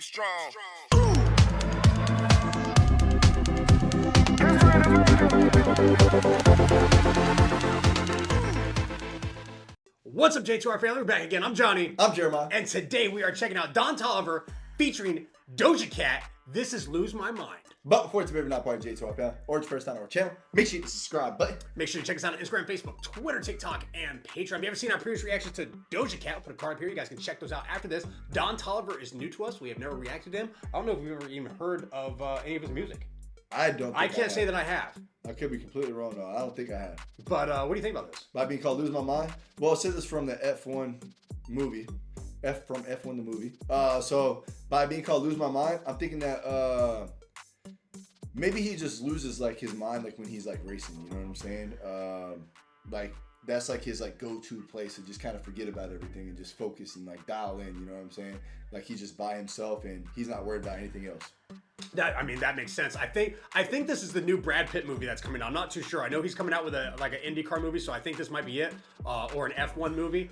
strong. What's up, J2R family? We're back again. I'm Johnny. I'm Jeremiah. And today we are checking out Don Toliver featuring Doja Cat. This is Lose My Mind. But before it's maybe not part of J2R family, or it's first time on our channel, make sure you hit the subscribe button. Make sure you check us out on Instagram, Facebook, Twitter, TikTok, and Patreon. If you haven't seen our previous reactions to Doja Cat, I'll put a card up here. You guys can check those out after this. Don Toliver is new to us. We have never reacted to him. I don't know if we've ever even heard of any of his music. I don't think I can't say that I have. I could be completely wrong though. I don't think I have. But what do you think about this? By being called Lose My Mind? Well, it says it's from the F1 movie. From F1 the movie. So by being called Lose My Mind, I'm thinking that maybe he just loses like his mind like when he's like racing, you know what I'm saying? Like that's like his like go-to place to just kind of forget about everything and just focus and like dial in, you know what I'm saying? Like he's just by himself and he's not worried about anything else. That makes sense. I think this is the new Brad Pitt movie that's coming out. I'm not too sure. I know he's coming out with an IndyCar movie, so I think this might be it, or an F1 movie.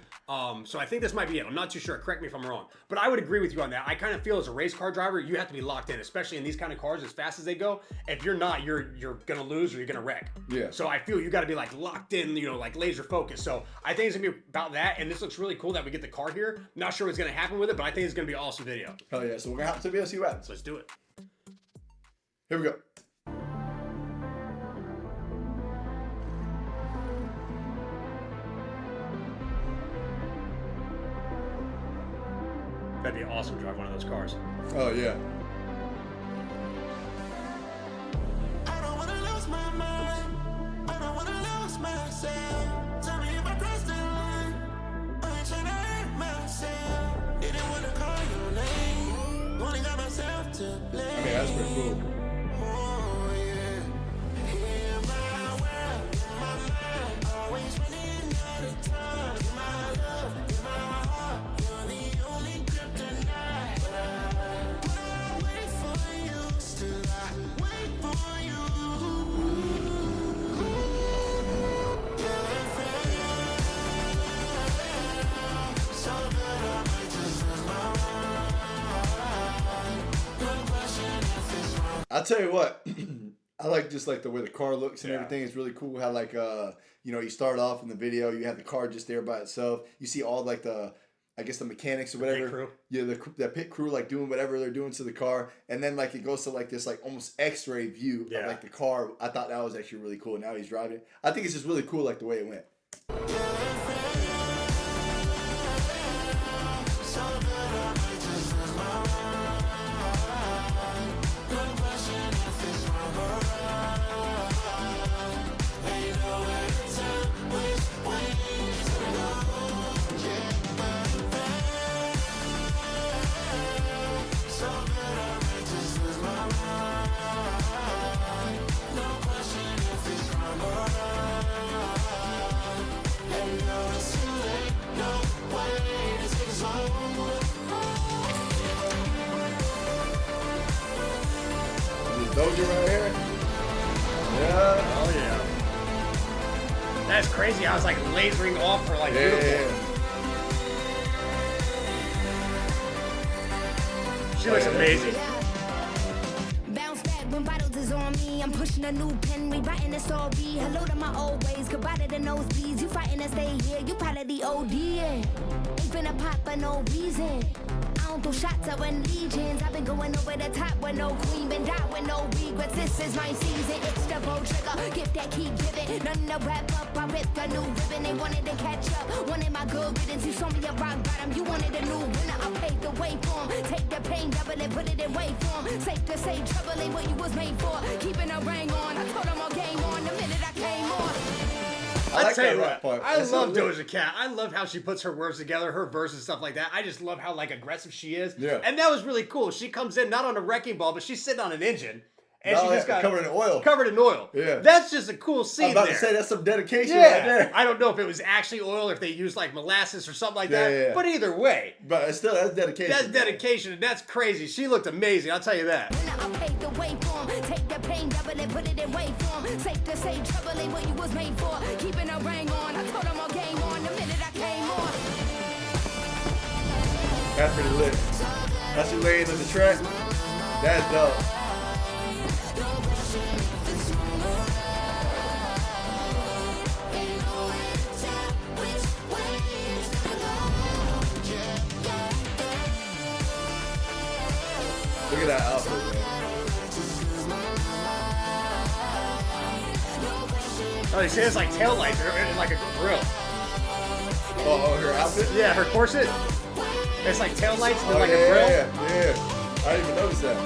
So I think this might be it. I'm not too sure. Correct me if I'm wrong. But I would agree with you on that. I kind of feel as a race car driver, you have to be locked in, especially in these kind of cars as fast as they go. If you're not, you're gonna lose or you're gonna wreck. Yeah. So I feel you got to be like locked in, you know, like laser focused. So I think it's gonna be about that. And this looks really cool that we get the car here. Not sure what's gonna happen with it, but I think it's gonna be an awesome video. Hell yeah! So we're gonna have to video, see what happens. Let's do it. Here we go. That'd be awesome to drive one of those cars. Oh yeah. I don't wanna lose my mind. I don't wanna lose myself. Tell me if I crossed the line. I ain't tryna hurt myself. Didn't wanna call your name. Only got myself to blame. I mean, that's pretty cool. Oh, yeah. In my world, in my mind, always running out of time. In my love, in my heart, you're the only kryptonite. But I wait for you, still I wait for you. You're a friend, so good I might just lose my mind. No question if it's wrong. I'll tell you what, I like just like the way the car looks and Yeah. everything. It's really cool how like you know, you start off in the video, you have the car just there by itself. You see all like the, I guess the mechanics or whatever. Pit crew. Yeah, the pit crew like doing whatever they're doing to the car, and then like it goes to like this like almost X-ray view of like the car. I thought that was actually really cool. Now he's driving it. I think it's just really cool like the way it went. Doja right here. Yeah. Oh yeah. That's crazy. I was like lasering off for like beautiful. She looks amazing. Bounce back when bottles is on me. I'm pushing a new pen, rewriting the story. Hello to my old ways, goodbye to the nosebleeds. You fighting to stay here, you probably the OD. Ain't finna pop for no reason. I don't throw shots, I run legions. I've been going over the top with no queen, been die with no regrets. This is my season, it's the gold trigger. Gift that keep giving, nothing to wrap up. I ripped a new ribbon, they wanted to catch up. Wanted my good riddance, you saw me a rock bottom. You wanted a new winner, I paved the way for 'em. Take the pain, double it, put it in wait form. Safe to say, trouble ain't what you was made for. Keeping a ring on, I told them all game on the minute I came on. I like tell that you rap what, part. I That's love so lit. Doja Cat. I love how she puts her words together, her verse and stuff like that. I just love how like aggressive she is. Yeah. And that was really cool. She comes in not on a wrecking ball, but she's sitting on an engine. And No, she just got covered in oil. Covered in oil. Yeah. That's just a cool scene. I'm about there. to say that's some dedication Yeah. right there. I don't know if it was actually oil or if they used like molasses or something like Yeah, that. yeah, yeah. But either way, But it's still, that's dedication. that's dedication and that's crazy. She looked amazing. I'll tell you that. Winner, I paved the way for 'em. Take the pain, double it, put it in wait form. Safe to say, trouble ain't what you was made for. Keeping a ring on, I told them all game on the minute I came on. That's pretty lit. So good, That's she laying in the track. That's dope. Look at that outfit, man. Oh, you see, it's like tail lights or like a grill. Oh, her outfit? Yeah, her corset. It's like tail lights and like yeah, a grill. Yeah. I didn't even notice that.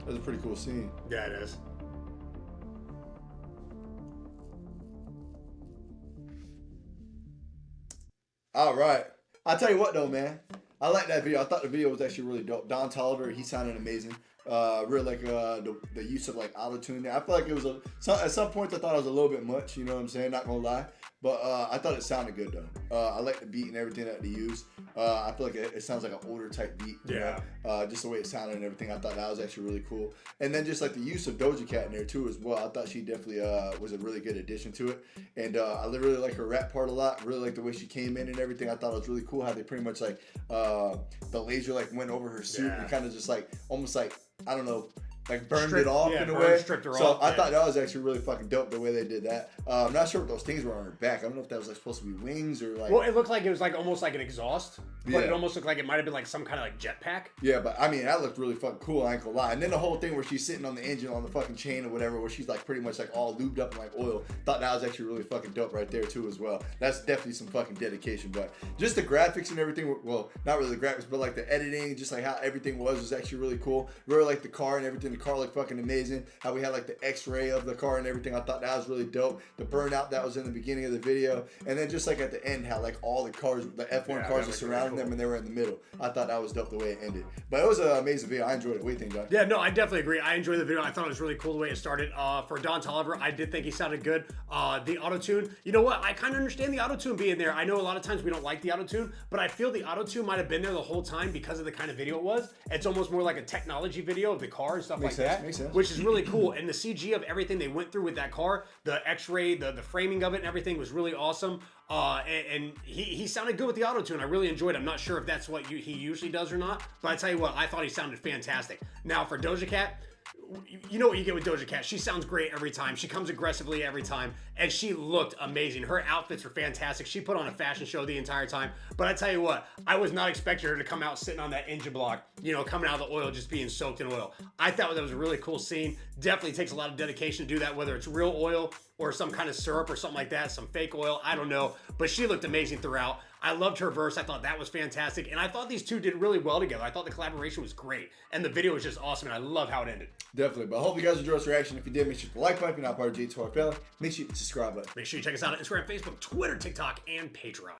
That's a pretty cool scene. Yeah, it is. All right. I'll tell you what though, man. I like that video. I thought the video was actually really dope. Don Toliver, he sounded amazing. Really like the use of like auto-tune there. I feel like it was at some points I thought it was a little bit much, you know what I'm saying? Not gonna lie. But I thought it sounded good though. I like the beat and everything that they used. I feel like it sounds like an older type beat. Yeah. Just the way it sounded and everything. I thought that was actually really cool. And then just like the use of Doja Cat in there too as well. I thought she definitely was a really good addition to it. And I really like her rap part a lot. Really like the way she came in and everything. I thought it was really cool how they pretty much like the laser like went over her suit and kind of just like almost like, I don't know, like burned it off in a way. Stripped her so off, I thought that was actually really fucking dope the way they did that. I'm not sure what those things were on her back. I don't know if that was like supposed to be wings or like. Well, it looked like it was like almost like an exhaust, but Yeah. it almost looked like it might have been like some kind of like jetpack. Yeah, but I mean that looked really fucking cool. I ain't gonna lie. And then the whole thing where she's sitting on the engine on the fucking chain or whatever, where she's like pretty much like all lubed up in like oil. Thought that was actually really fucking dope right there too as well. That's definitely some fucking dedication. But just the graphics and everything. Well, not really the graphics, but like the editing, just like how everything was actually really cool. Really like the car and everything. The car looked fucking amazing. How we had like the X-ray of the car and everything. I thought that was really dope. The burnout that was in the beginning of the video, and then just like at the end, how like all the cars, the F1 cars were surrounding them and they were in the middle. I thought that was dope the way it ended. But it was an amazing video. I enjoyed it. What do you think, John? Yeah, no, I definitely agree. I enjoyed the video. I thought it was really cool the way it started. For Don Toliver, I did think he sounded good. The auto-tune, you know what? I kind of understand the auto-tune being there. I know a lot of times we don't like the auto-tune, but I feel the auto-tune might have been there the whole time because of the kind of video it was. It's almost more like a technology video of the car and stuff Makes like sense, that, makes sense. which is really cool. And the CG of everything they went through with that car, the X-ray, the framing of it and everything was really awesome. And he sounded good with the auto-tune. I really enjoyed it. I'm not sure if that's what he usually does or not, but I tell you what, I thought he sounded fantastic. Now for Doja Cat, you know what you get with Doja Cat. She sounds great every time. She comes aggressively every time, and she looked amazing. Her outfits were fantastic. She put on a fashion show the entire time. But I tell you what, I was not expecting her to come out sitting on that engine block, you know, coming out of the oil, just being soaked in oil. I thought that was a really cool scene. Definitely takes a lot of dedication to do that, whether it's real oil or some kind of syrup or something like that, some fake oil, I don't know. But she looked amazing throughout. I loved her verse. I thought that was fantastic. And I thought these two did really well together. I thought the collaboration was great. And the video was just awesome. And I love how it ended. Definitely. But I hope you guys enjoyed this reaction. If you did, make sure to hit the like button. If you're not part of J2R family, make sure you hit the subscribe button. Make sure you check us out on Instagram, Facebook, Twitter, TikTok, and Patreon.